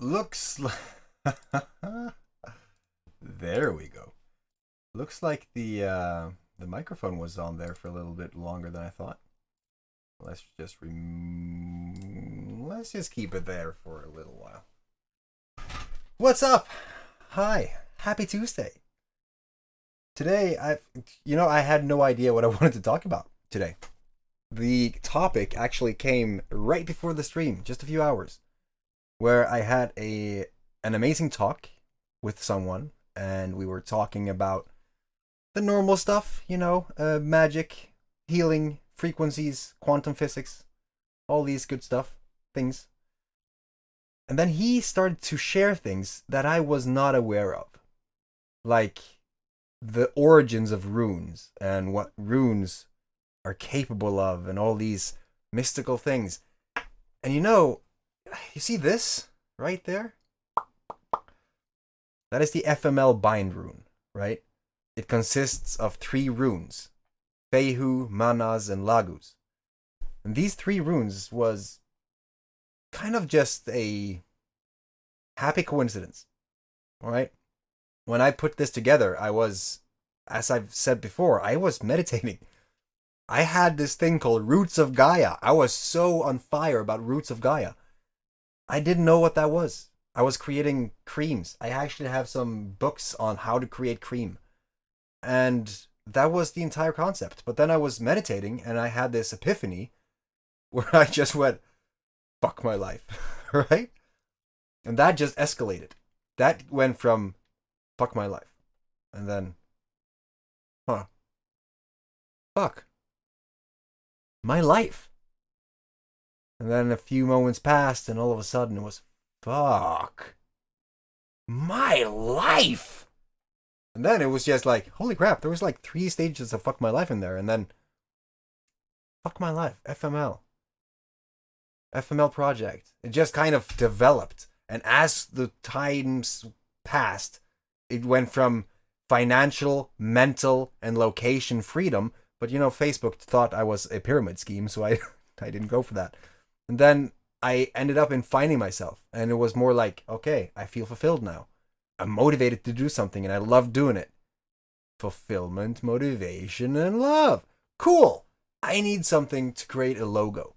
Looks like there we go. Looks like the microphone was on there for a little bit longer than I thought. Let's just keep it there for a little while. What's up? Hi. Happy Tuesday. Today I had no idea what I wanted to talk about today. The topic actually came right before the stream, just a few hours, where I had an amazing talk with someone, and we were talking about the normal stuff, magic, healing, frequencies, quantum physics, all these good things. And then he started to share things that I was not aware of, like the origins of runes and what runes are capable of and all these mystical things. And you see this right there? That is the FML bind rune, right? It consists of 3 runes: Fehu, Manas, and Lagus. And these 3 runes was kind of just a happy coincidence, all right? When I put this together, I was, as I've said before, I was meditating. I had this thing called Roots of Gaia. I was so on fire about Roots of Gaia. I didn't know what that was. I was creating creams. I actually have some books on how to create cream. And that was the entire concept. But then I was meditating and I had this epiphany where I just went, fuck my life, right? And that just escalated. That went from fuck my life. And then, fuck my life. And then a few moments passed and all of a sudden it was, fuck my life. And then it was just like, holy crap, there was like 3 stages of fuck my life in there. And then, fuck my life, FML project. It just kind of developed. And as the times passed, it went from financial, mental, and location freedom. But Facebook thought I was a pyramid scheme, so I didn't go for that. And then I ended up in finding myself. And it was more like, okay, I feel fulfilled now. I'm motivated to do something, and I love doing it. Fulfillment, motivation, and love. Cool. I need something to create a logo.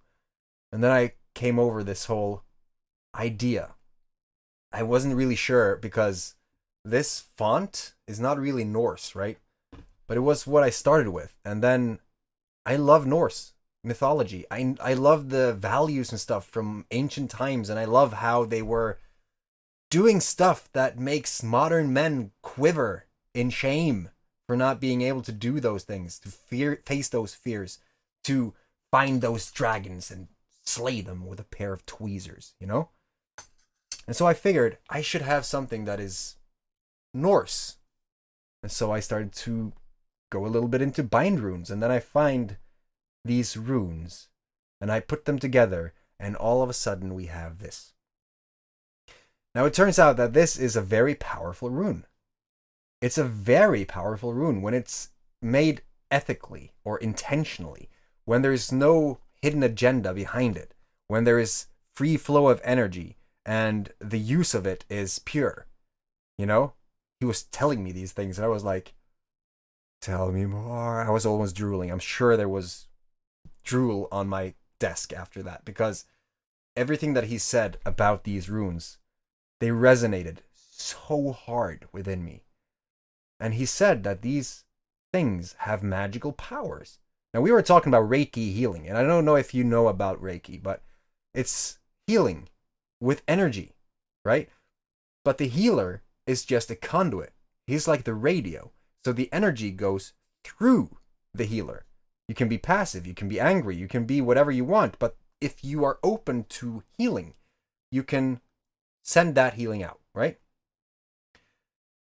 And then I came over this whole idea. I wasn't really sure because this font is not really Norse, right? But it was what I started with. And then I love Norse mythology. I love the values and stuff from ancient times, and I love how they were doing stuff that makes modern men quiver in shame for not being able to do those things, to face those fears, to find those dragons and slay them with a pair of tweezers, And so I figured I should have something that is Norse. And so I started to go a little bit into bind runes, and then I find these runes and I put them together, and all of a sudden we have this. Now it turns out that this is a very powerful rune. It's a very powerful rune when it's made ethically or intentionally, when there's no hidden agenda behind it, when there is free flow of energy and the use of it is pure. He was telling me these things and I was like, tell me more. I was almost drooling. I'm sure there was drool on my desk after that, because everything that he said about these runes, they resonated so hard within me. And he said that these things have magical powers. Now, we were talking about Reiki healing, and I don't know if you know about Reiki, but it's healing with energy, right? But the healer is just a conduit. He's like the radio. So the energy goes through the healer. You can be passive, you can be angry, you can be whatever you want, but if you are open to healing, you can send that healing out, right?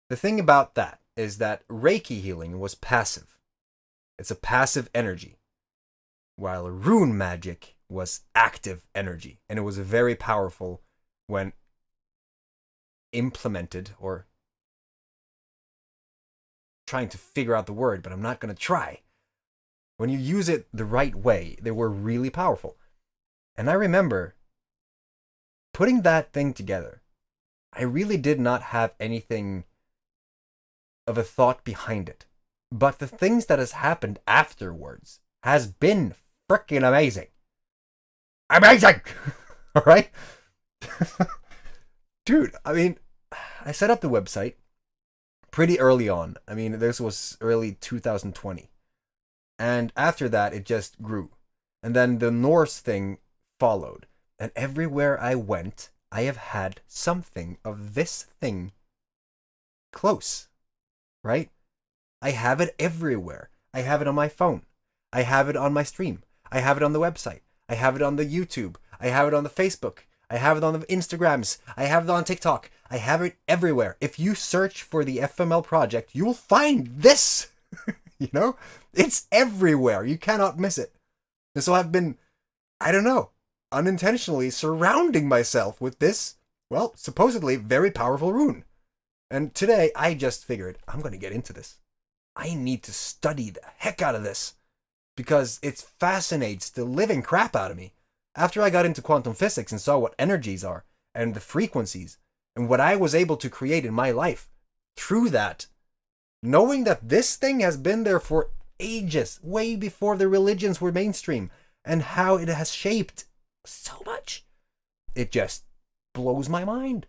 The thing about that is that Reiki healing was passive. It's a passive energy, while rune magic was active energy, and it was very powerful when implemented, or trying to figure out the word, but I'm not going to try. When you use it the right way, they were really powerful. And I remember putting that thing together I really did not have anything of a thought behind it. But the things that has happened afterwards has been freaking amazing. Amazing! Alright? Dude, I mean, I set up the website pretty early on. I mean, this was early 2020. And after that, it just grew. And then the Norse thing followed. And everywhere I went, I have had something of this thing close. Right? I have it everywhere. I have it on my phone. I have it on my stream. I have it on the website. I have it on the YouTube. I have it on the Facebook. I have it on the Instagrams. I have it on TikTok. I have it everywhere. If you search for the FML project, you will find this. You know? It's everywhere. You cannot miss it. And so I've been, I don't know, unintentionally surrounding myself with this, well, supposedly very powerful rune. And today I just figured I'm going to get into this. I need to study the heck out of this because it fascinates the living crap out of me. After I got into quantum physics and saw what energies are and the frequencies and what I was able to create in my life through that, knowing that this thing has been there for ages, way before the religions were mainstream, and how it has shaped so much, it just blows my mind.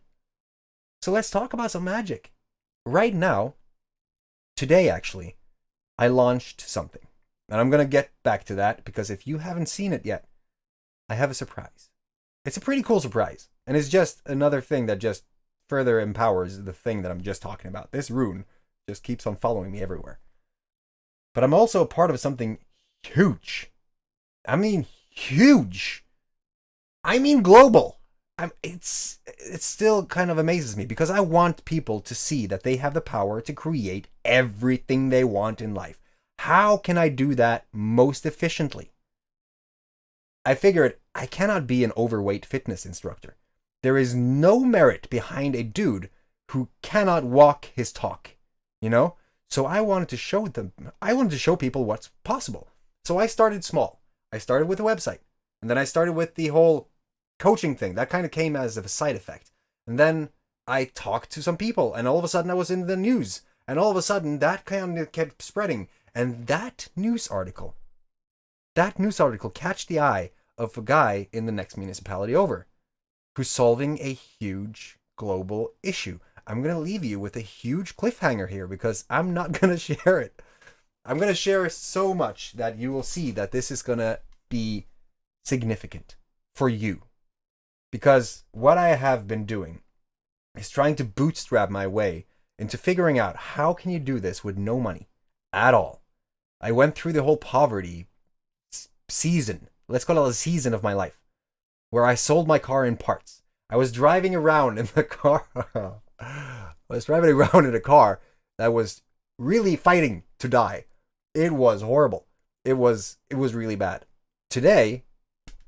So let's talk about some magic. Right now, today actually, I launched something. And I'm going to get back to that because if you haven't seen it yet, I have a surprise. It's a pretty cool surprise. And it's just another thing that just further empowers the thing that I'm just talking about. This rune just keeps on following me everywhere. But I'm also a part of something huge. I mean, huge. I mean, global. It still kind of amazes me because I want people to see that they have the power to create everything they want in life. How can I do that most efficiently? I figured I cannot be an overweight fitness instructor. There is no merit behind a dude who cannot walk his talk, you know? So I wanted to show people what's possible. So I started small. I started with a website. And then I started with the whole coaching thing. That kind of came as a side effect. And then I talked to some people and all of a sudden I was in the news. And all of a sudden that kind of kept spreading. And that news article catch the eye of a guy in the next municipality over who's solving a huge global issue. I'm going to leave you with a huge cliffhanger here because I'm not going to share it. I'm going to share so much that you will see that this is going to be significant for you. Because what I have been doing is trying to bootstrap my way into figuring out how can you do this with no money at all. I went through the whole poverty season, let's call it a season of my life, where I sold my car in parts. I was driving around in the car. I was driving around in a car that was really fighting to die. It was horrible. It was really bad. Today,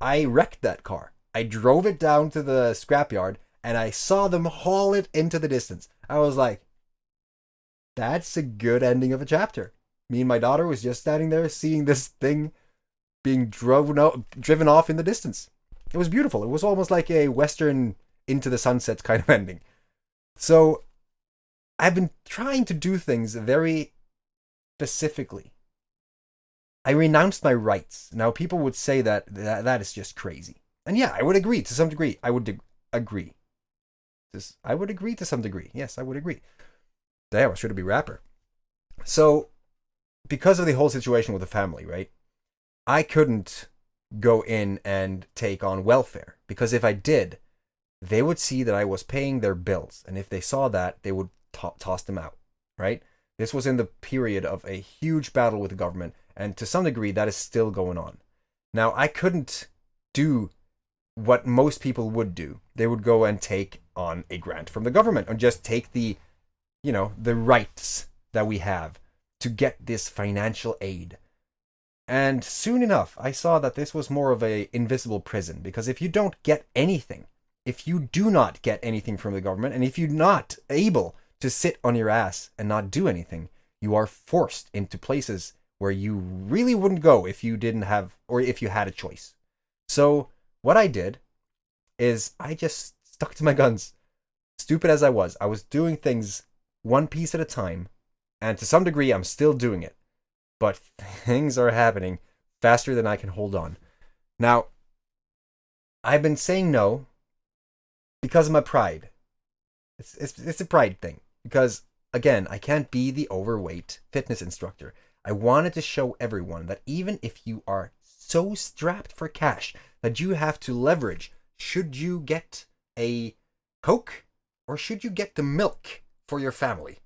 I wrecked that car. I drove it down to the scrapyard and I saw them haul it into the distance. I was like, that's a good ending of a chapter. Me and my daughter was just standing there seeing this thing being driven off in the distance. It was beautiful. It was almost like a Western Into the Sunset kind of ending. So I've been trying to do things very specifically. I renounced my rights. Now people would say that is just crazy. And yeah, I would agree to some degree. I would agree. I would agree to some degree. Yes, I would agree. Damn, I should be rapper. So because of the whole situation with the family, right? I couldn't go in and take on welfare because if I did, they would see that I was paying their bills. And if they saw that, they would toss them out, right? This was in the period of a huge battle with the government. And to some degree, that is still going on. Now, I couldn't do what most people would do. They would go and take on a grant from the government and just take the rights that we have to get this financial aid. And soon enough, I saw that this was more of a invisible prison because if you don't get anything, if you do not get anything from the government, and if you're not able to sit on your ass and not do anything, you are forced into places where you really wouldn't go if you didn't have, or if you had a choice. So what I did is I just stuck to my guns. stupid as I was doing things one piece at a time, and to some degree, I'm still doing it. But things are happening faster than I can hold on. Now, I've been saying no because of my pride. It's a pride thing. Because, again, I can't be the overweight fitness instructor. I wanted to show everyone that even if you are so strapped for cash that you have to leverage, should you get a Coke or should you get the milk for your family?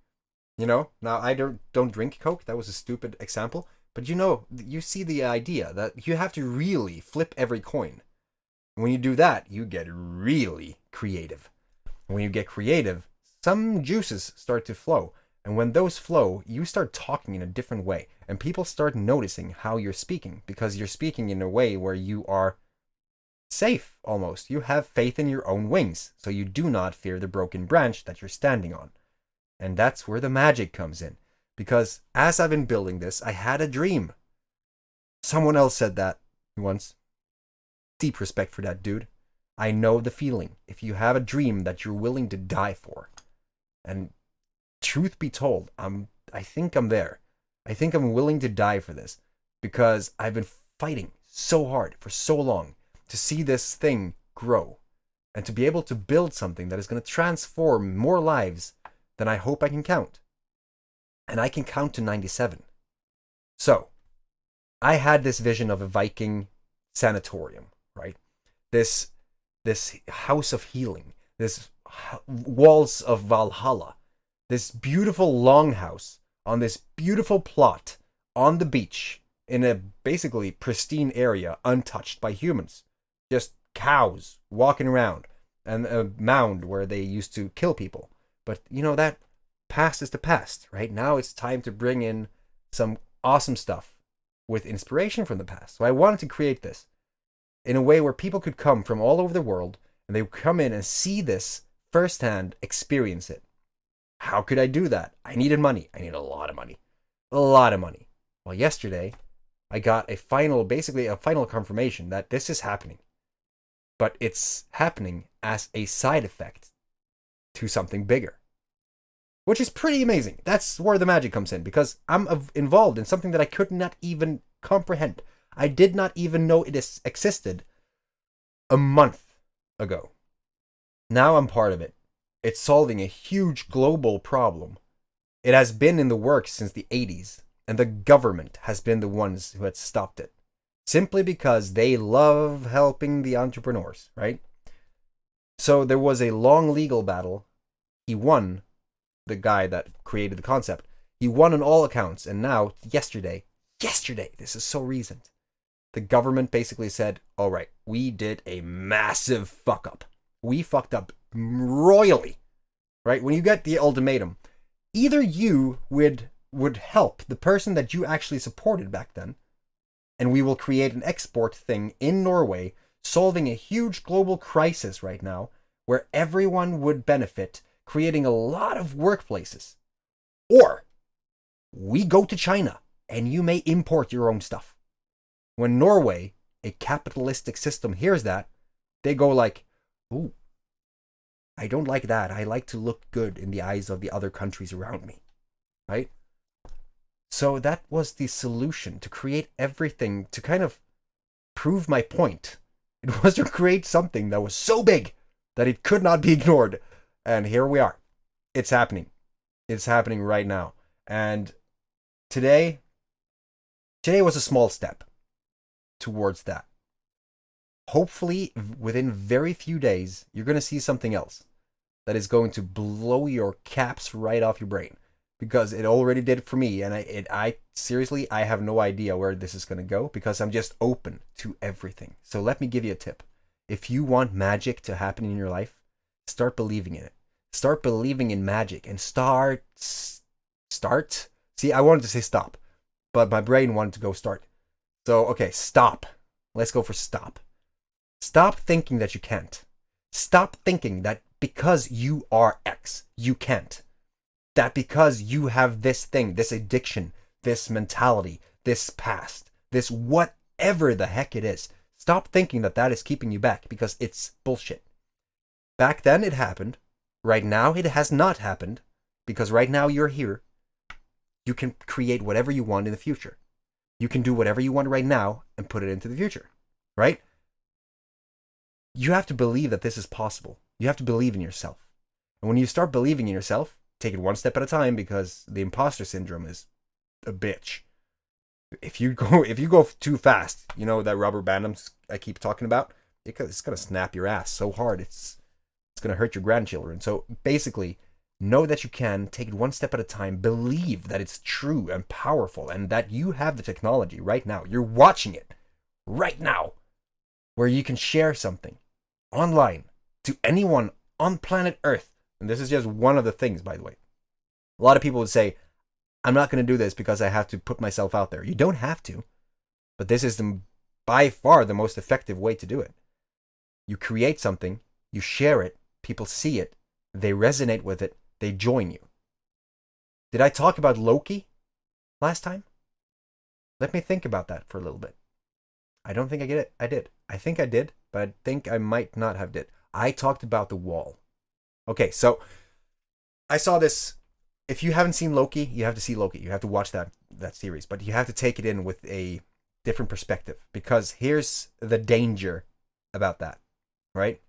You know, now I don't drink Coke. That was a stupid example. But you know, you see the idea that you have to really flip every coin. When you do that, you get really creative. When you get creative, some juices start to flow. And when those flow, you start talking in a different way. And people start noticing how you're speaking. Because you're speaking in a way where you are safe, almost. You have faith in your own wings. So you do not fear the broken branch that you're standing on. And that's where the magic comes in. Because as I've been building this, I had a dream. Someone else said that once. Deep respect for that dude. I know the feeling. If you have a dream that you're willing to die for. And truth be told, I think I'm there. I think I'm willing to die for this. Because I've been fighting so hard for so long to see this thing grow. And to be able to build something that is going to transform more lives than I hope I can count. And I can count to 97. So, I had this vision of a Viking sanatorium, right? This house of healing, this walls of Valhalla, this beautiful longhouse on this beautiful plot on the beach in a basically pristine area untouched by humans. Just cows walking around and a mound where they used to kill people. But, you know, that past is the past, right? Now it's time to bring in some awesome stuff with inspiration from the past. So I wanted to create this in a way where people could come from all over the world and they would come in and see this firsthand, experience it. How could I do that? I needed money. I needed a lot of money. A lot of money. Well, yesterday, I got basically a final confirmation that this is happening. But it's happening as a side effect to something bigger, which is pretty amazing. That's where the magic comes in, because I'm involved in something that I could not even comprehend. I did not even know it existed a month ago. Now I'm part of it. It's solving a huge global problem. It has been in the works since the 80s, and the government has been the ones who had stopped it, simply because they love helping the entrepreneurs, right? So there was a long legal battle. He won, the guy that created the concept. He won on all accounts. And now, yesterday, this is so recent, the government basically said, all right, we did a massive fuck up. We fucked up royally, right? When you get the ultimatum, either you would help the person that you actually supported back then, and we will create an export thing in Norway, solving a huge global crisis right now, where everyone would benefit, creating a lot of workplaces. Or, we go to China, and you may import your own stuff. When Norway, a capitalistic system, hears that, they go like, ooh, I don't like that. I like to look good in the eyes of the other countries around me, right? So that was the solution, to create everything, to kind of prove my point. It was to create something that was so big that it could not be ignored. And here we are. It's happening. It's happening right now. And today was a small step towards that. Hopefully, within very few days, you're going to see something else that is going to blow your caps right off your brain. Because it already did it for me, and I seriously, I have no idea where this is going to go, because I'm just open to everything. So let me give you a tip. If you want magic to happen in your life, start believing in it. Start believing in magic, and start? See, I wanted to say stop, but my brain wanted to go start. So, okay, stop. Let's go for stop. Stop thinking that you can't. Stop thinking that because you are X, you can't. That because you have this thing, this addiction, this mentality, this past, this whatever the heck it is, stop thinking that that is keeping you back, because it's bullshit. Back then it happened, Right now, it has not happened because right now you're here. You can create whatever you want in the future. You can do whatever you want right now and put it into the future, right? You have to believe that this is possible. You have to believe in yourself. And when you start believing in yourself, take it one step at a time because the imposter syndrome is a bitch. If you go too fast, you know that rubber band I keep talking about, it's gonna snap your ass so hard it's gonna hurt your grandchildren. So basically, know that you can take it one step at a time. Believe that it's true and powerful, and that you have the technology right now. You're watching it right now, where you can share something online to anyone on planet Earth. And this is just one of the things, by the way. A lot of people would say, I'm not going to do this because I have to put myself out there. You don't have to. But this is by far the most effective way to do it. You create something, you share it, people see it, they resonate with it, they join you. Did I talk about Loki last time? Let me think about that for a little bit. I don't think I did. I think I did, but I think I might not have did. I talked about the wall. Okay, so I saw this. If you haven't seen Loki, you have to see Loki. You have to watch that series, but you have to take it in with a different perspective, because here's the danger about that, right?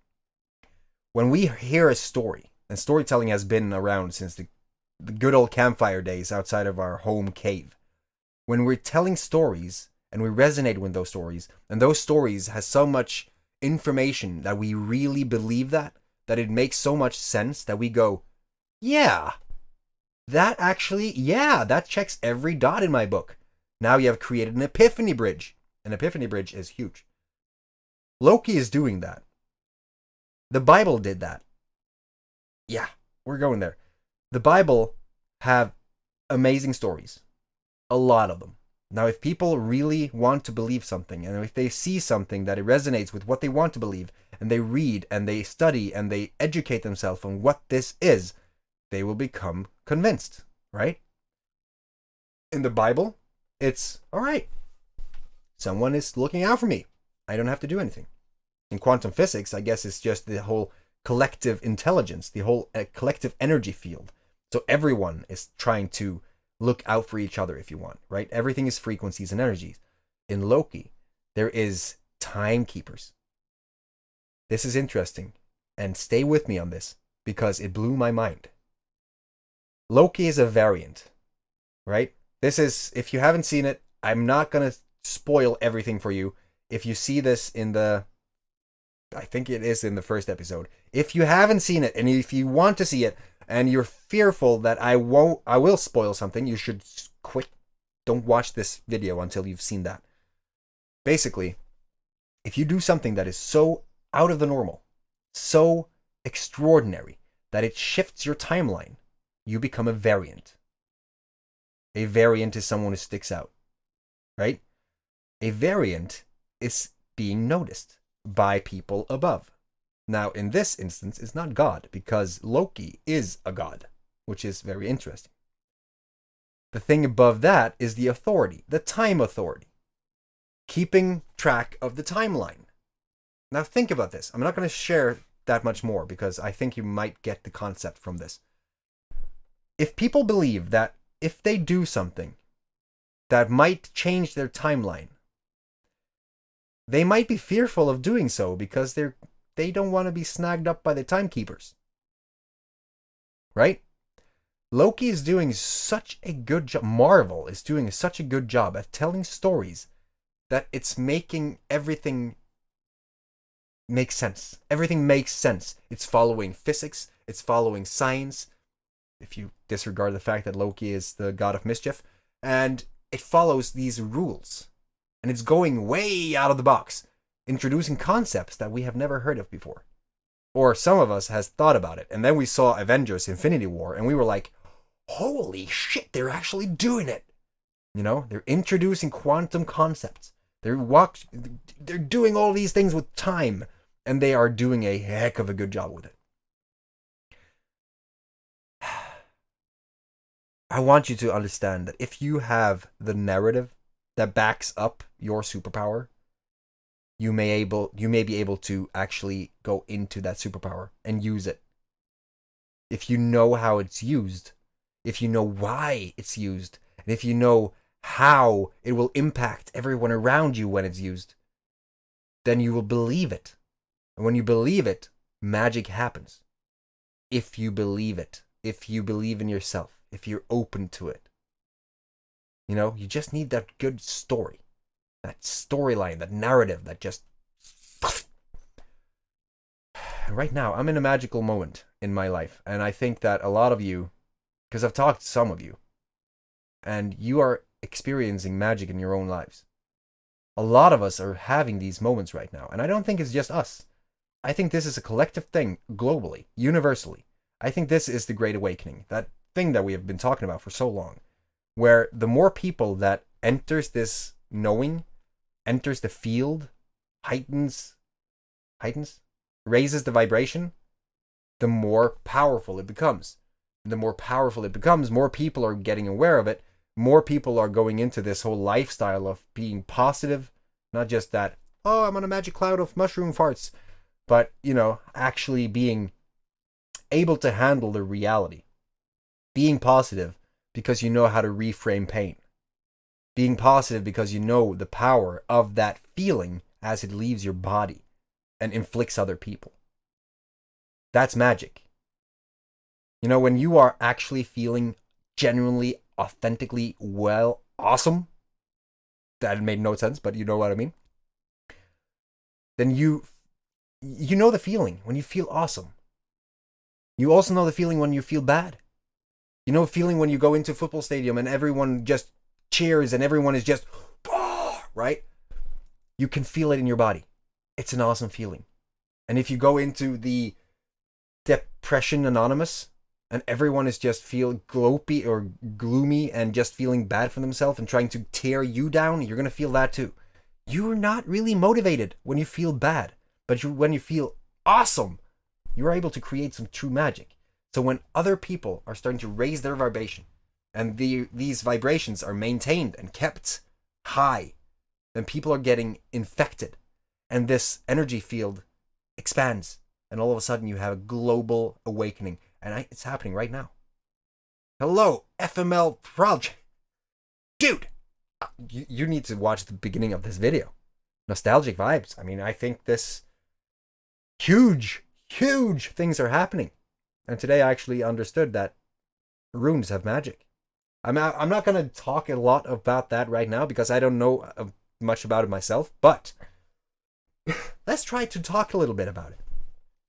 When we hear a story, and storytelling has been around since the good old campfire days outside of our home cave. When we're telling stories and we resonate with those stories, and those stories has so much information that we really believe that it makes so much sense that we go, yeah, that checks every dot in my book. Now you have created an epiphany bridge. An epiphany bridge is huge. Loki is doing that. The Bible did that. Yeah, we're going there. The Bible have amazing stories. A lot of them. Now, if people really want to believe something, and if they see something that it resonates with what they want to believe, and they read, and they study, and they educate themselves on what this is, they will become convinced, right? In the Bible, it's, all right, someone is looking out for me. I don't have to do anything. In quantum physics, I guess it's just the whole collective intelligence, the whole collective energy field. So everyone is trying to look out for each other, if you want, right? Everything is frequencies and energies. In Loki, there is timekeepers. This is interesting, and stay with me on this, because it blew my mind. Loki is a variant, right? This is, if you haven't seen it, I'm not going to spoil everything for you. If you see this I think it is in the first episode. If you haven't seen it, and if you want to see it, and you're fearful that I will spoil something, you should quit. Don't watch this video until you've seen that. Basically, if you do something that is so out of the normal, so extraordinary, that it shifts your timeline, you become a variant. A variant is someone who sticks out, right? A variant is being noticed by people above. Now, in this instance, it's not God, because Loki is a god, which is very interesting. The thing above that is the authority, the time authority, keeping track of the timeline. Now, think about this. I'm not going to share that much more, because I think you might get the concept from this. If people believe that if they do something that might change their timeline, they might be fearful of doing so because they don't want to be snagged up by the timekeepers. Right? Loki is doing such a good job. Marvel is doing such a good job at telling stories that it's making everything make sense. Everything makes sense. It's following physics. It's following science. If you disregard the fact that Loki is the god of mischief. And it follows these rules. And it's going way out of the box, introducing concepts that we have never heard of before. Or some of us has thought about it. And then we saw Avengers Infinity War, and we were like, holy shit, they're actually doing it. You know, they're introducing quantum concepts. They're doing all these things with time, and they are doing a heck of a good job with it. I want you to understand that if you have the narrative that backs up your superpower, you may be able to actually go into that superpower and use it. if you know how it's used, if you know why it's used, and if you know how it will impact everyone around you when it's used, then you will believe it. And when you believe it, magic happens. If you believe it, if you believe in yourself, if you're open to it. You know, you just need that good story, that storyline, that narrative that just... Right now, I'm in a magical moment in my life, and I think that a lot of you, because I've talked to some of you, and you are experiencing magic in your own lives. A lot of us are having these moments right now, and I don't think it's just us. I think this is a collective thing, globally, universally. I think this is the Great Awakening, that thing that we have been talking about for so long, where the more people that enters this knowing, enters the field, heightens, raises the vibration, the more powerful it becomes. And the more powerful it becomes, more people are getting aware of it, more people are going into this whole lifestyle of being positive, not just that, oh, I'm on a magic cloud of mushroom farts, but, you know, actually being able to handle the reality. Being positive because you know how to reframe pain. Being positive because you know the power of that feeling as it leaves your body and inflicts other people. That's magic. You know, when you are actually feeling genuinely, authentically well, awesome, that made no sense, but you know what I mean, then you know the feeling when you feel awesome. You also know the feeling when you feel bad. You know the feeling when you go into a football stadium and everyone just cheers and everyone is just, right? You can feel it in your body. It's an awesome feeling. And if you go into the Depression Anonymous and everyone is just feel glopey or gloomy and just feeling bad for themselves and trying to tear you down, you're going to feel that too. You're not really motivated when you feel bad, but when you feel awesome, you're able to create some true magic. So when other people are starting to raise their vibration and these vibrations are maintained and kept high, then people are getting infected and this energy field expands, and all of a sudden you have a global awakening, and it's happening right now. Hello, FML project. Dude, you need to watch the beginning of this video. Nostalgic vibes. I mean, I think this huge things are happening. And today I actually understood that runes have magic. I'm not going to talk a lot about that right now because I don't know much about it myself, but let's try to talk a little bit about it.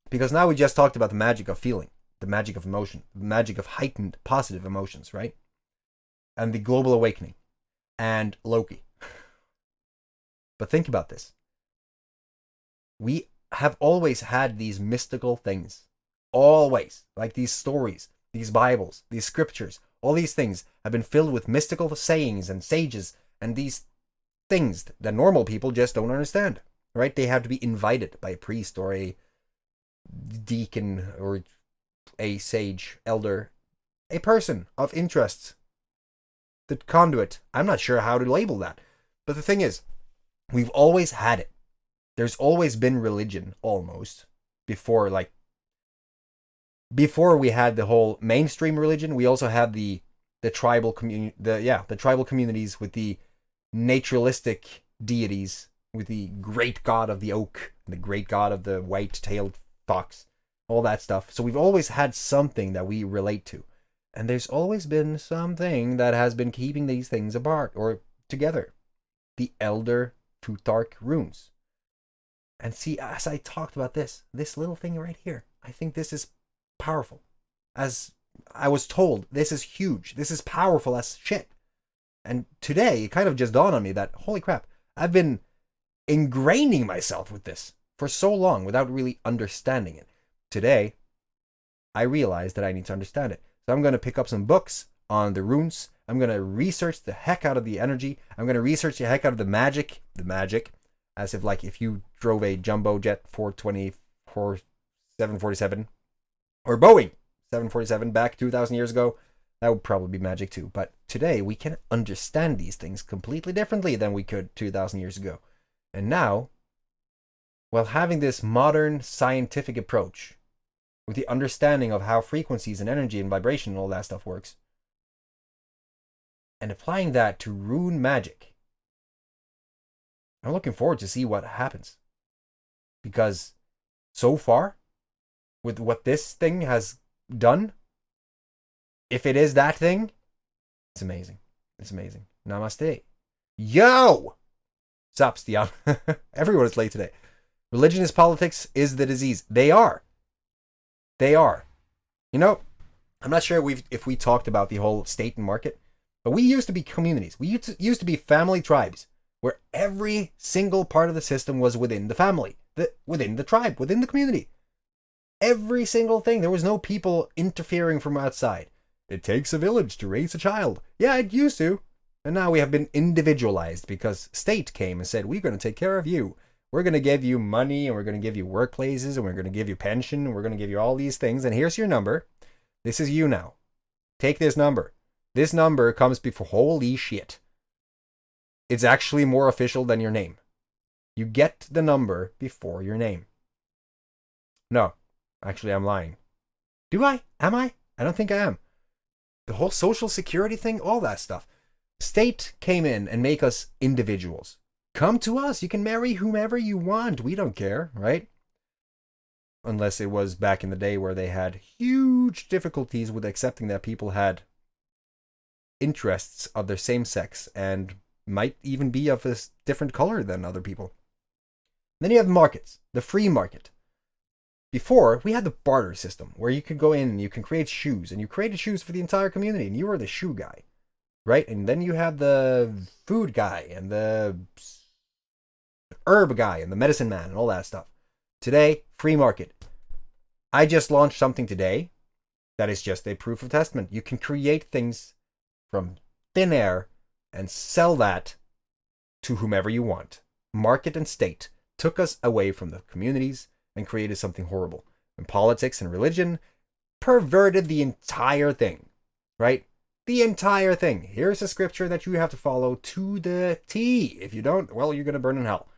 Because now we just talked about the magic of feeling, the magic of emotion, the magic of heightened positive emotions, right? And the global awakening and Loki. But think about this. We have always had these mystical things. Always. Like these stories, these Bibles, these scriptures, all these things have been filled with mystical sayings and sages and these things that normal people just don't understand, right? They have to be invited by a priest or a deacon or a sage, elder, a person of interest, the conduit. I'm not sure how to label that. But the thing is, we've always had it. There's always been religion, almost, before we had the whole mainstream religion. We also had the tribal the tribal communities with the naturalistic deities, with the great god of the oak, the great god of the white-tailed fox, all that stuff. So we've always had something that we relate to. And there's always been something that has been keeping these things apart or together. The Elder Futhark runes. And see, as I talked about this little thing right here, I think this is powerful. As I was told, this is huge. This is powerful as shit. And today, it kind of just dawned on me that, holy crap, I've been ingraining myself with this for so long without really understanding it. Today, I realized that I need to understand it. So I'm going to pick up some books on the runes. I'm going to research the heck out of the energy. I'm going to research the heck out of the magic. As if if you drove a jumbo jet 424 747 or Boeing 747 back 2,000 years ago, that would probably be magic too. But today we can understand these things completely differently than we could 2,000 years ago. And now, while having this modern scientific approach, with the understanding of how frequencies and energy and vibration and all that stuff works, and applying that to rune magic. I'm looking forward to see what happens. Because so far, with what this thing has done, if it is that thing, it's amazing. It's amazing. Namaste. Yo! Sup, Stian? Everyone is late today. Religion is politics is the disease. They are. They are. You know, I'm not sure if we talked about the whole state and market, but we used to be communities. We used to be family tribes where every single part of the system was within the family, within the tribe, within the community. Every single thing. There was no people interfering from outside. It takes a village to raise a child. Yeah, it used to. And now we have been individualized because state came and said, we're going to take care of you. We're going to give you money, and we're going to give you workplaces, and we're going to give you pension, and we're going to give you all these things. And here's your number. This is you now. Take this number. This number comes before, holy shit. It's actually more official than your name. You get the number before your name. No, actually, I'm lying. Do I? Am I? I don't think I am. The whole social security thing, all that stuff. State came in and make us individuals. Come to us. You can marry whomever you want. We don't care, right? Unless it was back in the day where they had huge difficulties with accepting that people had interests of their same sex and might even be of a different color than other people. Then you have markets, the free market. Before, we had the barter system where you could go in and you can create shoes, and you created shoes for the entire community, and you were the shoe guy, right? And then you have the food guy and the herb guy and the medicine man and all that stuff. Today, free market. I just launched something today that is just a proof of testament. You can create things from thin air and sell that to whomever you want. Market and state took us away from the communities and created something horrible. And politics and religion perverted the entire thing, right? The entire thing. Here's a scripture that you have to follow to the T. If you don't, well, you're going to burn in hell.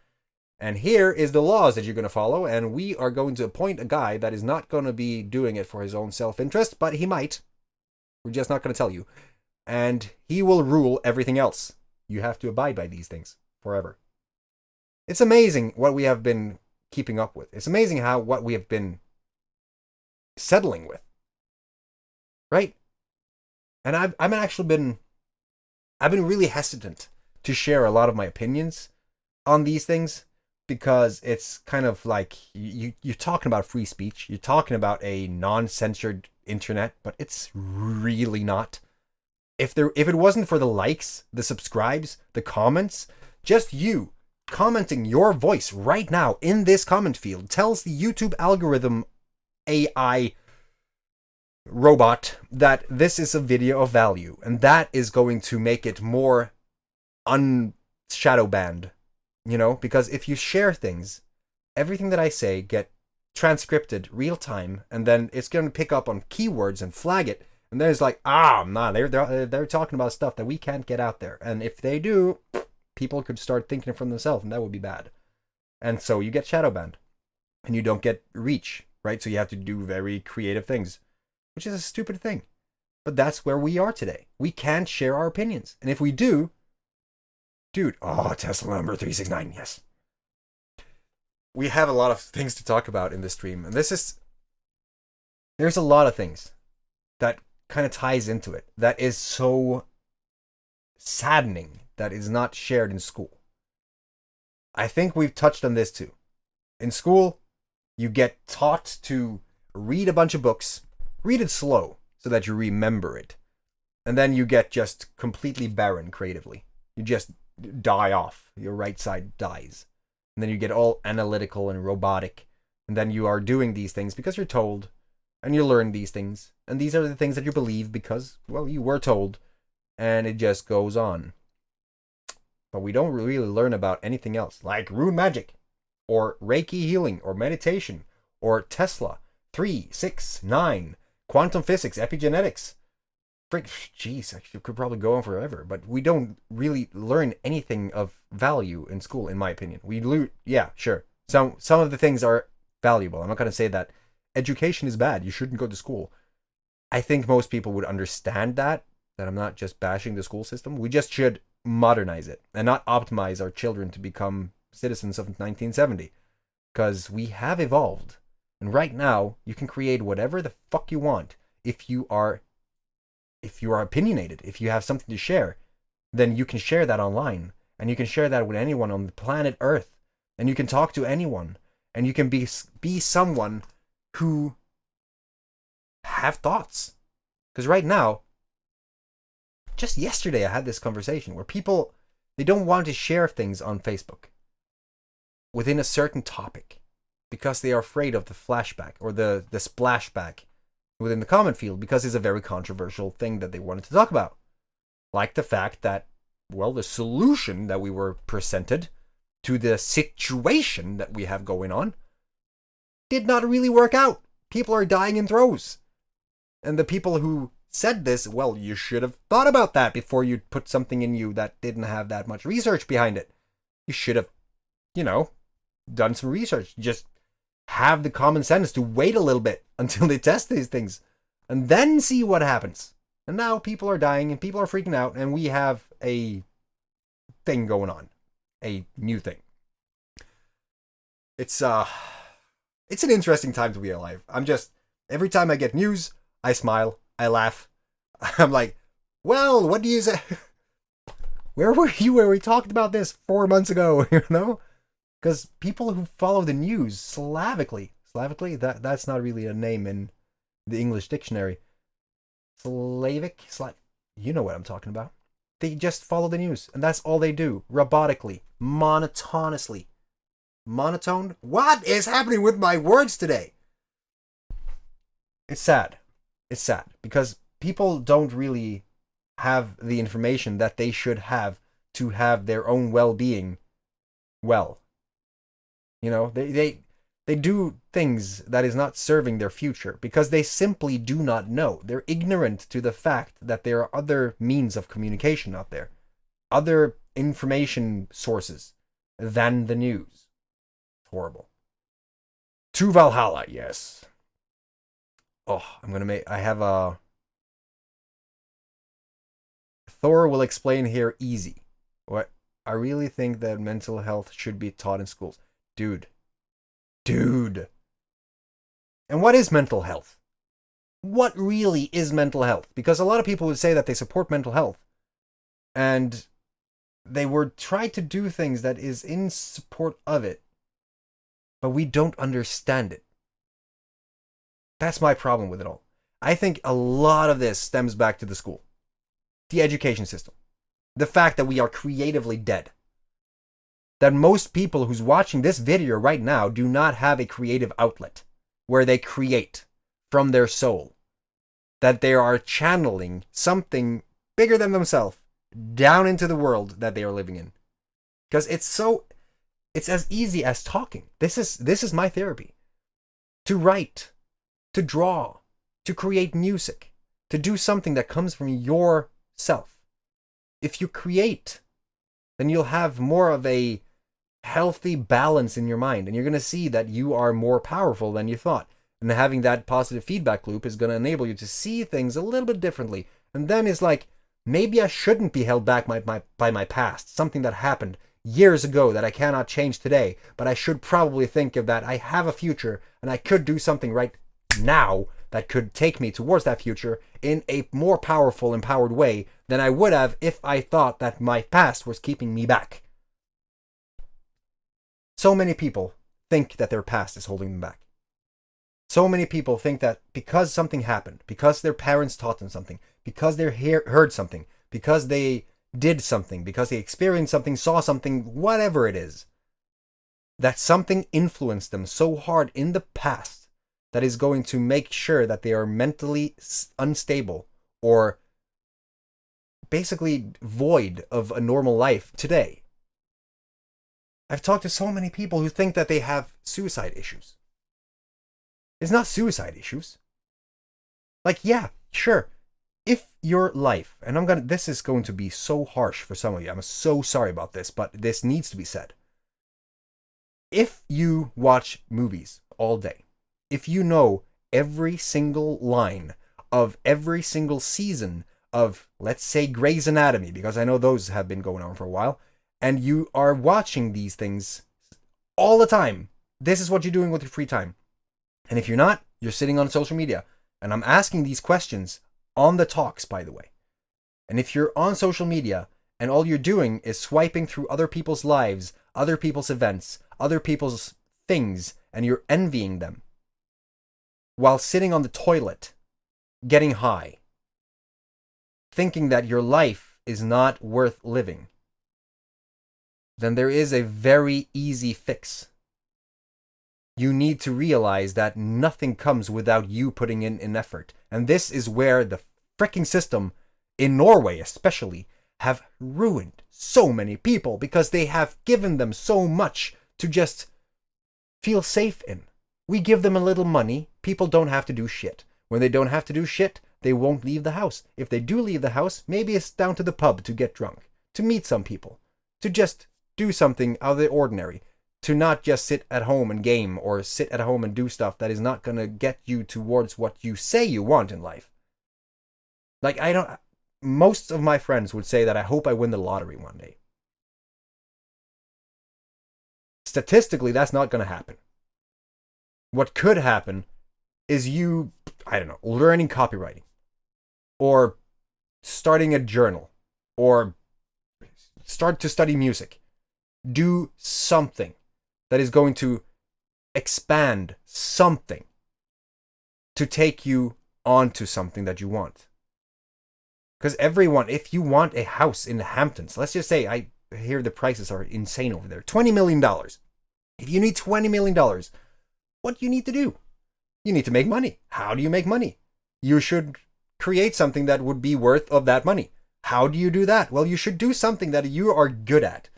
And here is the laws that you're going to follow, and we are going to appoint a guy that is not going to be doing it for his own self-interest, but he might. We're just not going to tell you. And he will rule everything else. You have to abide by these things forever. It's amazing what we have been keeping up with. It's amazing how what we have been settling with. Right? And I've been really hesitant to share a lot of my opinions on these things, because it's kind of like you're talking about free speech, you're talking about a non-censored internet, but it's really not. If it wasn't for the likes, the subscribes, the comments, just you commenting your voice right now in this comment field tells the YouTube algorithm AI robot that this is a video of value, and that is going to make it more shadow banned, you know, because if you share things, everything that I say get transcripted real time, and then it's going to pick up on keywords and flag it, and then it's like, they're talking about stuff that we can't get out there, and if they do, people could start thinking from themselves, and that would be bad. And so you get shadow banned, and you don't get reach, right? So you have to do very creative things, which is a stupid thing. But that's where we are today. We can't share our opinions. And if we do, dude, Tesla number 369, yes. We have a lot of things to talk about in this stream. And there's a lot of things that kind of ties into it that is so saddening that is not shared in school. I think we've touched on this too. In school, you get taught to read a bunch of books, read it slow so that you remember it. And then you get just completely barren creatively. You just die off. Your right side dies. And then you get all analytical and robotic. And then you are doing these things because you're told. And you learn these things. And these are the things that you believe because, well, you were told. And it just goes on. But we don't really learn about anything else. Like rune magic. Or Reiki healing. Or meditation. Or Tesla. 3, 6, 9. Quantum physics. Epigenetics. Jeez, I could probably go on forever. But we don't really learn anything of value in school, in my opinion. Yeah, sure. Some of the things are valuable. I'm not going to say that education is bad. You shouldn't go to school. I think most people would understand that I'm not just bashing the school system. We just should modernize it and not optimize our children to become citizens of 1970. Because we have evolved. And right now, you can create whatever the fuck you want. If you are opinionated, if you have something to share, then you can share that online. And you can share that with anyone on the planet Earth. And you can talk to anyone. And you can be someone who have thoughts. Because right now, just yesterday I had this conversation where people, they don't want to share things on Facebook within a certain topic because they are afraid of the flashback or the splashback within the comment field because it's a very controversial thing that they wanted to talk about. Like the fact that, well, the solution that we were presented to the situation that we have going on did not really work out. People are dying in throes. And the people who said this, well, you should have thought about that before you put something in you that didn't have that much research behind it. You should have, done some research. Just have the common sense to wait a little bit until they test these things and then see what happens. And now people are dying and people are freaking out and we have a thing going on. A new thing. It's an interesting time to be alive. Every time I get news, I smile, I laugh. I'm like, well, what do you say? Where were you where we talked about this 4 months ago, Because people who follow the news Slavically, that's not really a name in the English dictionary. You know what I'm talking about. They just follow the news, and that's all they do. Robotically, monotonously. Monotone? What is happening with my words today? It's sad. It's sad because people don't really have the information that they should have to have their own well-being well. They do things that is not serving their future because they simply do not know. They're ignorant to the fact that there are other means of communication out there, other information sources than the news. It's horrible. To Valhalla, yes. Oh, I have a... Thor will explain here easy. What? I really think that mental health should be taught in schools. Dude. And what is mental health? What really is mental health? Because a lot of people would say that they support mental health. And they would try to do things that is in support of it. But we don't understand it. That's my problem with it all. I think a lot of this stems back to the school. The education system. The fact that we are creatively dead. That most people who's watching this video right now do not have a creative outlet where they create from their soul. That they are channeling something bigger than themselves down into the world that they are living in. Because it's as easy as talking. This is my therapy. To write, to draw, to create music, to do something that comes from yourself. If you create, then you'll have more of a healthy balance in your mind, and you're going to see that you are more powerful than you thought. And having that positive feedback loop is going to enable you to see things a little bit differently. And then it's like, maybe I shouldn't be held back by my past, something that happened years ago that I cannot change today, but I should probably think of that I have a future and I could do something right now that could take me towards that future in a more powerful, empowered way than I would have if I thought that my past was keeping me back. So many people think that their past is holding them back. So many people think that because something happened, because their parents taught them something, because they heard something, because they did something, because they experienced something, saw something, whatever it is, that something influenced them so hard in the past that is going to make sure that they are mentally unstable or basically void of a normal life today. I've talked to so many people who think that they have suicide issues. It's not suicide issues. Like, yeah, sure. If your life, and this is going to be so harsh for some of you. I'm so sorry about this, but this needs to be said. If you watch movies all day, if you know every single line of every single season of, let's say, Grey's Anatomy, because I know those have been going on for a while, and you are watching these things all the time. This is what you're doing with your free time. And if you're not, you're sitting on social media. And I'm asking these questions on the talks, by the way. And if you're on social media and all you're doing is swiping through other people's lives, other people's events, other people's things, and you're envying them while sitting on the toilet, getting high, thinking that your life is not worth living, then there is a very easy fix. You need to realize that nothing comes without you putting in an effort. And this is where the freaking system, in Norway especially, have ruined so many people, because they have given them so much to just feel safe in. We give them a little money, people don't have to do shit. When they don't have to do shit, they won't leave the house. If they do leave the house, maybe it's down to the pub to get drunk, to meet some people, to just do something out of the ordinary, to not just sit at home and game, or sit at home and do stuff that is not going to get you towards what you say you want in life. Like, most of my friends would say that I hope I win the lottery one day. Statistically, that's not going to happen. What could happen is you, learning copywriting, or starting a journal, or start to study music. Do something that is going to expand something to take you onto something that you want. Because everyone, if you want a house in the Hamptons, let's just say, I hear the prices are insane over there, $20 million. If you need $20 million, what do you need to do? You need to make money. How do you make money? You should create something that would be worth of that money. How do you do that? Well, you should do something that you are good at.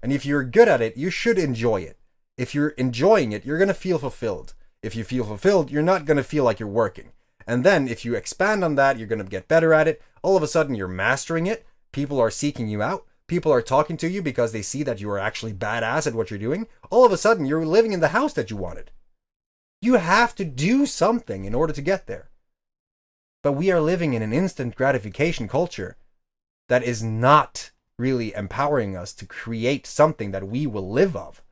And if you're good at it, you should enjoy it. If you're enjoying it, you're going to feel fulfilled. If you feel fulfilled, you're not going to feel like you're working. And then if you expand on that, you're going to get better at it. All of a sudden, you're mastering it. People are seeking you out. People are talking to you because they see that you are actually badass at what you're doing. All of a sudden, you're living in the house that you wanted. You have to do something in order to get there. But we are living in an instant gratification culture that is not really empowering us to create something that we will live of.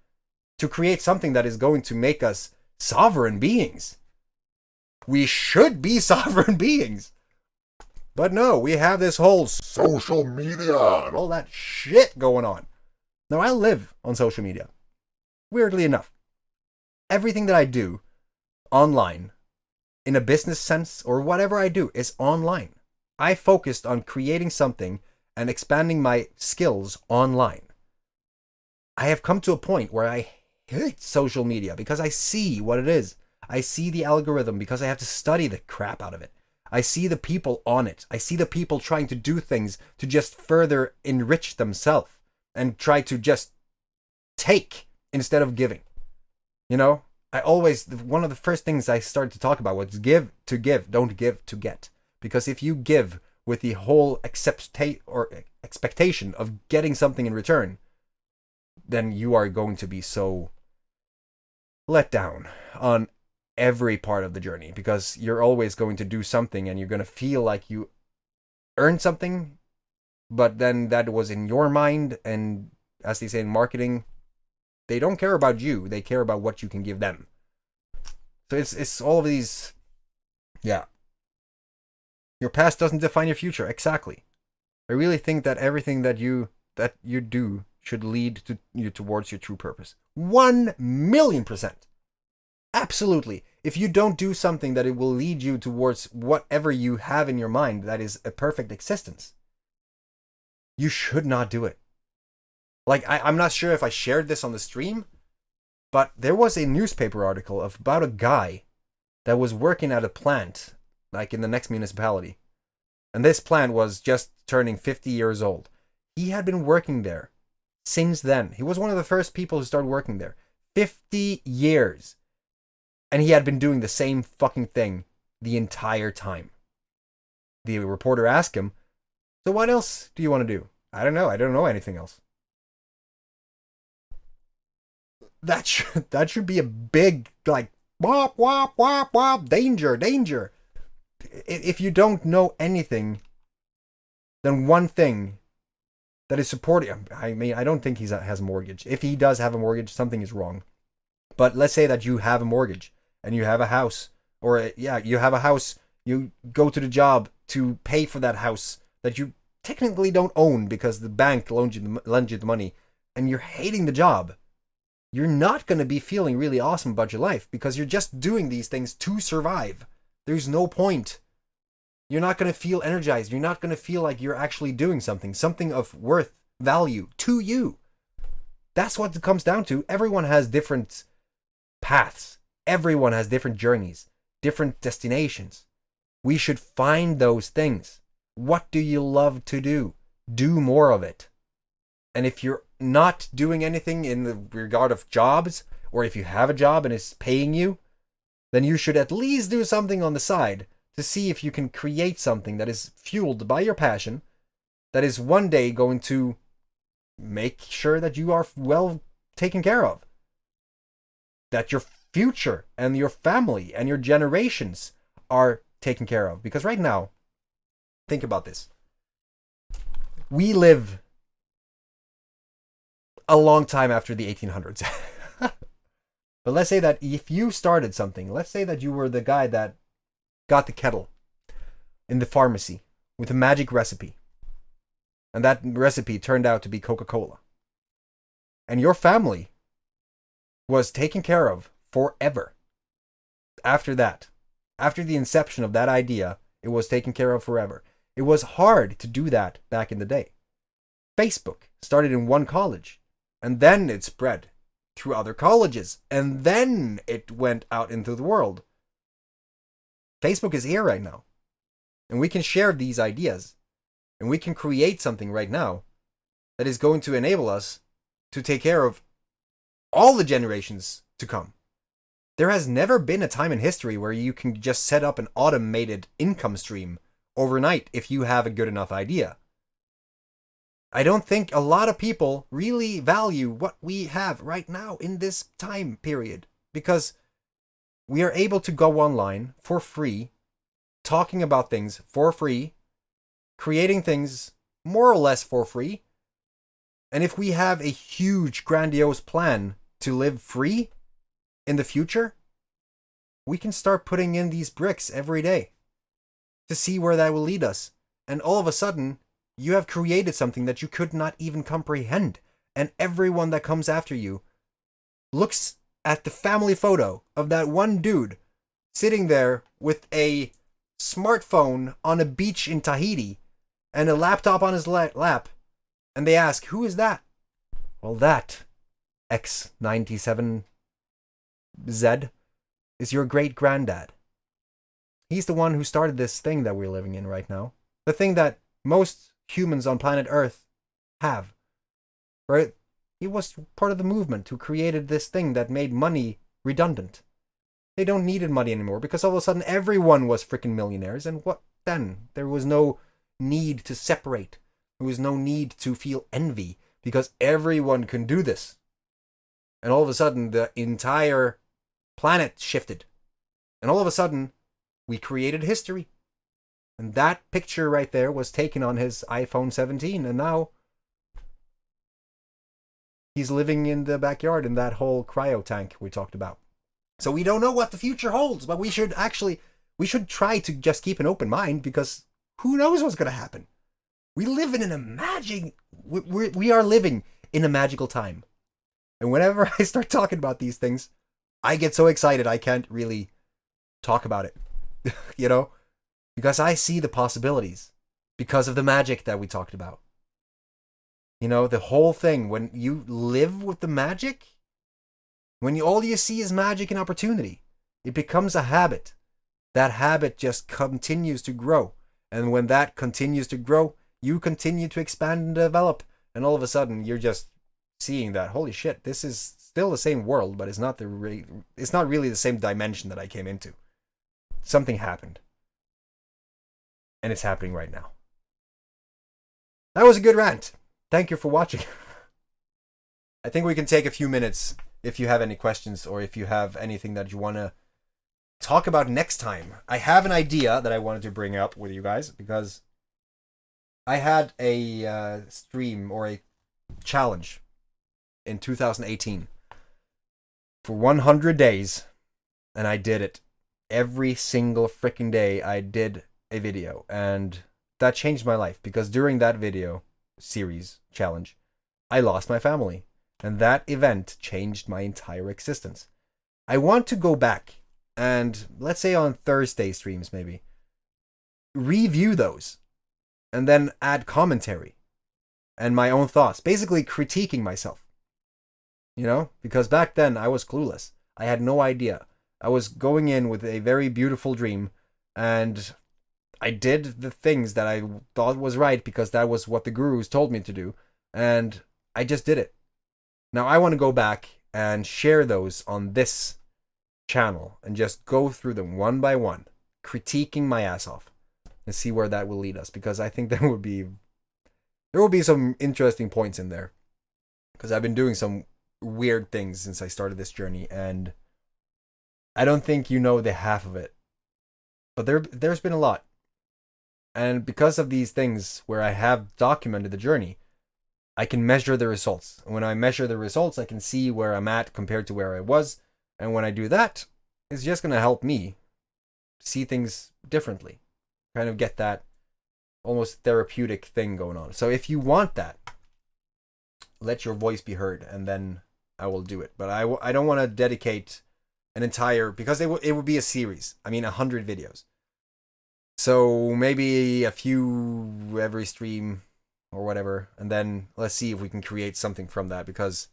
To create something that is going to make us sovereign beings. We should be sovereign beings. But no, we have this whole social media and all that shit going on. Now, I live on social media. Weirdly enough. Everything that I do online, in a business sense, or whatever I do, is online. I focused on creating something and expanding my skills online. I have come to a point where I hate social media because I see what it is. I see the algorithm because I have to study the crap out of it. I see the people on it. I see the people trying to do things to just further enrich themselves and try to just take instead of giving. You know, one of the first things I started to talk about was give to give, don't give to get. Because if you give with the whole expectation of getting something in return, then you are going to be so let down on every part of the journey, because you're always going to do something and you're going to feel like you earned something, but then that was in your mind. And as they say in marketing, they don't care about you, they care about what you can give them. So it's all of these, yeah. Your past doesn't define your future. Exactly. I really think that everything that you do should lead to you towards your true purpose. 1,000,000%. Absolutely. If you don't do something that it will lead you towards whatever you have in your mind that is a perfect existence, you should not do it. Like, I'm not sure if I shared this on the stream, but there was a newspaper article about a guy that was working at a plant, like in the next municipality. And this plant was just turning 50 years old. He had been working there since then. He was one of the first people who started working there. 50 years. And he had been doing the same fucking thing the entire time. The reporter asked him, "So what else do you want to do?" "I don't know. I don't know anything else." That should be a big, like, wop, wop, wop, wop, danger, danger. If you don't know anything, then one thing that is supporting, I mean, I don't think he has a mortgage. If he does have a mortgage, something is wrong. But let's say that you have a mortgage and you have a house, or you have a house, you go to the job to pay for that house that you technically don't own because the bank lends you the money, and you're hating the job. You're not going to be feeling really awesome about your life because you're just doing these things to survive. There's no point. You're not going to feel energized. You're not going to feel like you're actually doing something of worth, value to you. That's what it comes down to. Everyone has different paths. Everyone has different journeys, different destinations. We should find those things. What do you love to do? Do more of it. And if you're not doing anything in the regard of jobs, or if you have a job and it's paying you, then you should at least do something on the side to see if you can create something that is fueled by your passion, that is one day going to make sure that you are well taken care of, that your future and your family and your generations are taken care of. Because right now, think about this. We live a long time after the 1800s. But let's say that if you started something, let's say that you were the guy that got the kettle in the pharmacy with a magic recipe, and that recipe turned out to be Coca-Cola, and your family was taken care of forever. After that, after the inception of that idea, it was taken care of forever. It was hard to do that back in the day. Facebook started in one college, and then it spread through other colleges, and then it went out into the world. Facebook is here right now, and we can share these ideas, and we can create something right now that is going to enable us to take care of all the generations to come. There has never been a time in history where you can just set up an automated income stream overnight if you have a good enough idea. I don't think a lot of people really value what we have right now in this time period, because we are able to go online for free, talking about things for free, creating things more or less for free. And if we have a huge, grandiose plan to live free in the future, we can start putting in these bricks every day to see where that will lead us. And all of a sudden, you have created something that you could not even comprehend. And everyone that comes after you looks at the family photo of that one dude sitting there with a smartphone on a beach in Tahiti and a laptop on his lap. And they ask, who is that? Well, that 𝐒𝐴97Z is your great-granddad. He's the one who started this thing that we're living in right now. The thing that most humans on planet Earth have. Right? He was part of the movement who created this thing that made money redundant. They don't needed money anymore because all of a sudden everyone was freaking millionaires. And what then? There was no need to separate. There was no need to feel envy because everyone can do this. And all of a sudden the entire planet shifted. And all of a sudden we created history. And that picture right there was taken on his iPhone 17. And now he's living in the backyard in that whole cryo tank we talked about. So we don't know what the future holds, but we should try to just keep an open mind, because who knows what's going to happen. We live in we are living in a magical time. And whenever I start talking about these things, I get so excited I can't really talk about it. You know? Because I see the possibilities. Because of the magic that we talked about. You know, the whole thing, when you live with the magic, when all you see is magic and opportunity, it becomes a habit. That habit just continues to grow. And when that continues to grow, you continue to expand and develop. And all of a sudden, you're just seeing that, holy shit, this is still the same world, but it's not really the same dimension that I came into. Something happened. And it's happening right now. That was a good rant. Thank you for watching. I think we can take a few minutes if you have any questions, or if you have anything that you want to talk about next time. I have an idea that I wanted to bring up with you guys because I had a stream or a challenge in 2018 for 100 days, and I did it. Every single freaking day I did a video, and that changed my life because during that video series challenge, I lost my family, and that event changed my entire existence. I want to go back and, let's say on Thursday streams maybe, review those and then add commentary and my own thoughts, basically critiquing myself. You know, because back then I was clueless. I had no idea. I was going in with a very beautiful dream, and I did the things that I thought was right because that was what the gurus told me to do, and I just did it. Now I want to go back and share those on this channel and just go through them one by one, critiquing my ass off, and see where that will lead us, because I think there will be some interesting points in there, because I've been doing some weird things since I started this journey, and I don't think you know the half of it, but there's been a lot. And because of these things where I have documented the journey, I can measure the results. And when I measure the results, I can see where I'm at compared to where I was. And when I do that, it's just going to help me see things differently. Kind of get that almost therapeutic thing going on. So if you want that, let your voice be heard, and then I will do it. But I don't want to dedicate an entire, because it would be a series. I mean, 100 videos. So maybe a few every stream or whatever, and then let's see if we can create something from that, because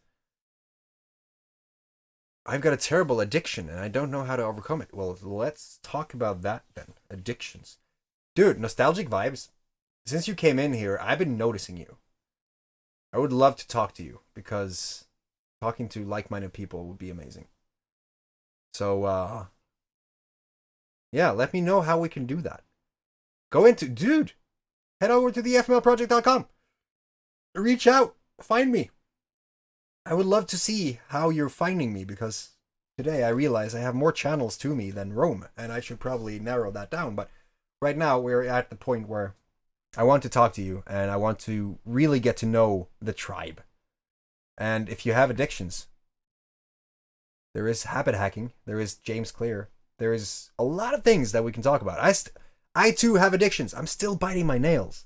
I've got a terrible addiction and I don't know how to overcome it. Well, let's talk about that then. Addictions. Dude, nostalgic vibes. Since you came in here, I've been noticing you. I would love to talk to you, because talking to like-minded people would be amazing. So, yeah, let me know how we can do that. Head over to thefmlproject.com. Reach out. Find me. I would love to see how you're finding me, because today I realize I have more channels to me than Rome, and I should probably narrow that down. But right now we're at the point where I want to talk to you, and I want to really get to know the tribe. And if you have addictions, there is habit hacking, there is James Clear, there is a lot of things that we can talk about. I too have addictions. I'm still biting my nails.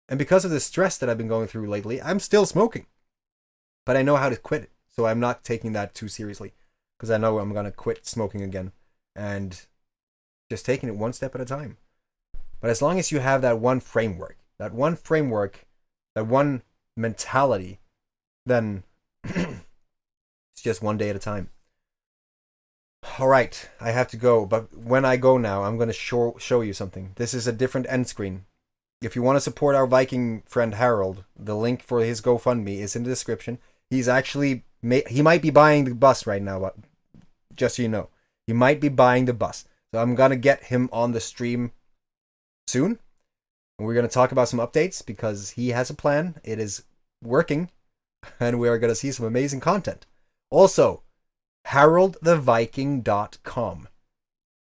And because of the stress that I've been going through lately, I'm still smoking. But I know how to quit it, so I'm not taking that too seriously, because I know I'm going to quit smoking again, and just taking it one step at a time. But as long as you have that one framework, that one mentality, then it's just one day at a time. All right, I have to go, but when I go now, I'm going to show you something. This is a different end screen. If you want to support our Viking friend Harald, the link for his GoFundMe is in the description. He's actually, he might be buying the bus right now, but just so you know, he might be buying the bus. So I'm going to get him on the stream soon. And we're going to talk about some updates, because he has a plan. It is working, and we are going to see some amazing content. Also, HaraldTheViking.com.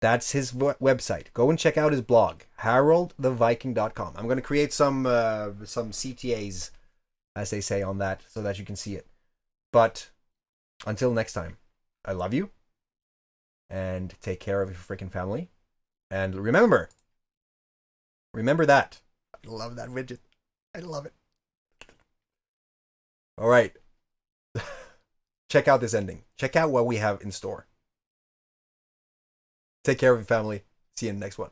That's his website. Go and check out his blog, HaraldTheViking.com. I'm going to create some CTAs, as they say, on that, so that you can see it. But until next time, I love you, and take care of your freaking family. And remember that. I love that widget. I love it. All right. Check out this ending. Check out what we have in store. Take care of your family. See you in the next one.